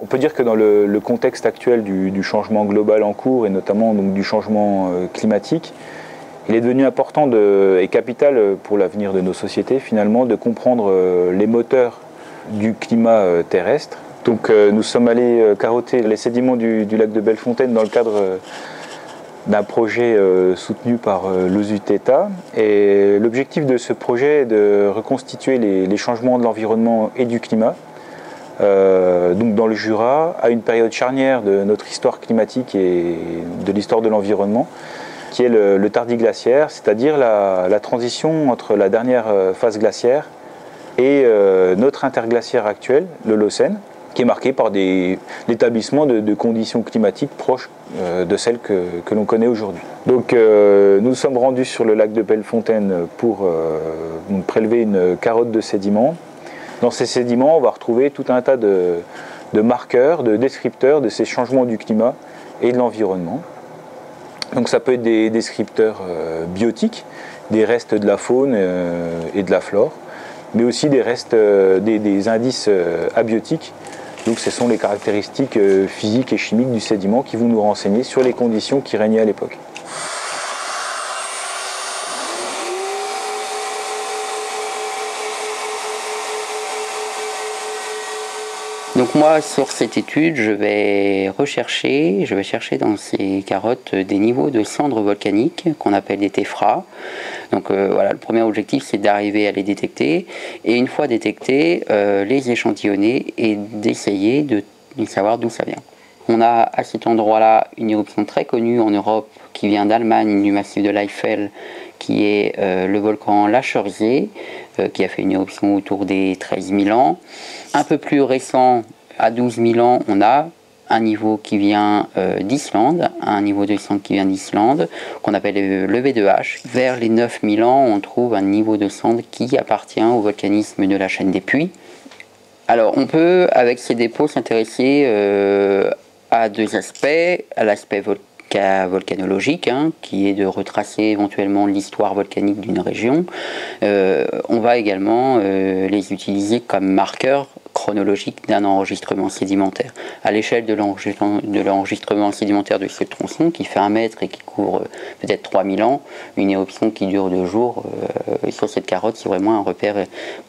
On peut dire que dans le contexte actuel du changement global en cours et notamment donc, du changement climatique, il est devenu important et capital pour l'avenir de nos sociétés finalement de comprendre les moteurs du climat terrestre. Donc nous sommes allés carotter les sédiments du lac de Bellefontaine dans le cadre d'un projet soutenu par l'OSUTETA. Et l'objectif de ce projet est de reconstituer les changements de l'environnement et du climat donc dans le Jura, à une période charnière de notre histoire climatique et de l'histoire de l'environnement, qui est le tardiglaciaire, c'est-à-dire la transition entre la dernière phase glaciaire et notre interglaciaire actuel, l'Holocène, qui est marqué par l'établissement de conditions climatiques proches de celles que l'on connaît aujourd'hui. Donc nous sommes rendus sur le lac de Bellefontaine pour prélever une carotte de sédiments. Dans ces sédiments, on va retrouver tout un tas de marqueurs, de descripteurs de ces changements du climat et de l'environnement. Donc ça peut être des descripteurs biotiques, des restes de la faune et de la flore, mais aussi des restes, des indices abiotiques. Donc ce sont les caractéristiques physiques et chimiques du sédiment qui vont nous renseigner sur les conditions qui régnaient à l'époque. Donc moi, sur cette étude, je vais chercher dans ces carottes des niveaux de cendres volcaniques qu'on appelle des téphras. Donc voilà, le premier objectif, c'est d'arriver à les détecter et une fois détectés, les échantillonner et d'essayer de savoir d'où ça vient. On a à cet endroit-là une éruption très connue en Europe qui vient d'Allemagne, du massif de l'Eifel, qui est le volcan Lachersee, qui a fait une éruption autour des 13 000 ans. Un peu plus récent, à 12 000 ans, on a un niveau qui vient d'Islande, un niveau de cendre qui vient d'Islande, qu'on appelle le V2H. Vers les 9 000 ans, on trouve un niveau de cendre qui appartient au volcanisme de la chaîne des Puys. Alors, on peut, avec ces dépôts, s'intéresser à deux aspects, à l'aspect volcanologique, qui est de retracer éventuellement l'histoire volcanique d'une région. On va également les utiliser comme marqueurs chronologiques d'un enregistrement sédimentaire. À l'échelle de l'enregistrement sédimentaire de ce tronçon, qui fait 1 mètre et qui couvre peut-être 3000 ans, une éruption qui dure 2 jours, sur cette carotte, c'est vraiment un repère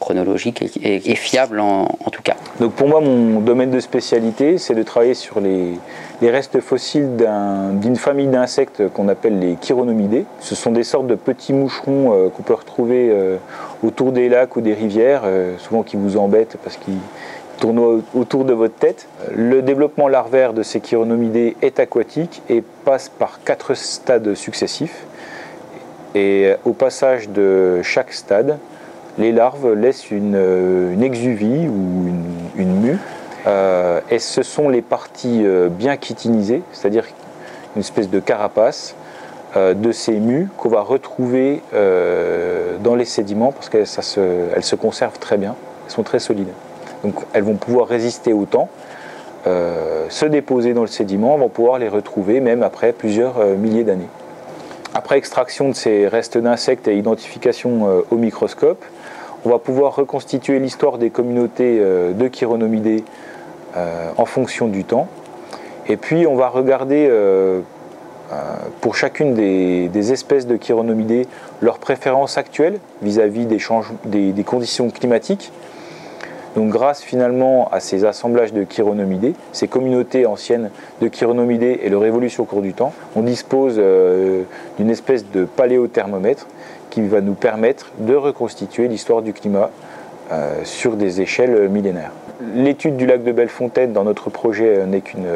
chronologique et fiable en tout cas. Donc pour moi, mon domaine de spécialité, c'est de travailler sur les restes fossiles d'une famille d'insectes qu'on appelle les chironomidés. Ce sont des sortes de petits moucherons qu'on peut retrouver autour des lacs ou des rivières, souvent qui vous embêtent parce qu'ils tournent autour de votre tête. Le développement larvaire de ces chironomidés est aquatique et passe par 4 stades successifs. Et au passage de chaque stade, les larves laissent une exuvie ou une mue. Et ce sont les parties bien chitinisées, c'est-à-dire une espèce de carapace de ces mues qu'on va retrouver dans les sédiments parce qu'elles se conservent très bien, elles sont très solides. Donc elles vont pouvoir résister au temps, se déposer dans le sédiment, on va pouvoir les retrouver même après plusieurs milliers d'années. Après extraction de ces restes d'insectes et identification au microscope, on va pouvoir reconstituer l'histoire des communautés de chironomidés en fonction du temps. Et puis on va regarder pour chacune des espèces de chironomidés leurs préférences actuelles vis-à-vis des conditions climatiques. Donc grâce finalement à ces assemblages de chironomidés, ces communautés anciennes de chironomidés et leur évolution au cours du temps, on dispose d'une espèce de paléothermomètre qui va nous permettre de reconstituer l'histoire du climat sur des échelles millénaires. L'étude du lac de Bellefontaine dans notre projet n'est qu'une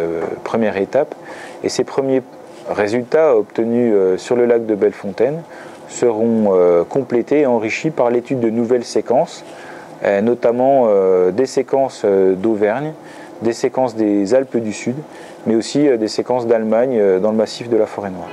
première étape et ces premiers résultats obtenus sur le lac de Bellefontaine seront complétés et enrichis par l'étude de nouvelles séquences, notamment des séquences d'Auvergne, des séquences des Alpes du Sud, mais aussi des séquences d'Allemagne dans le massif de la Forêt Noire.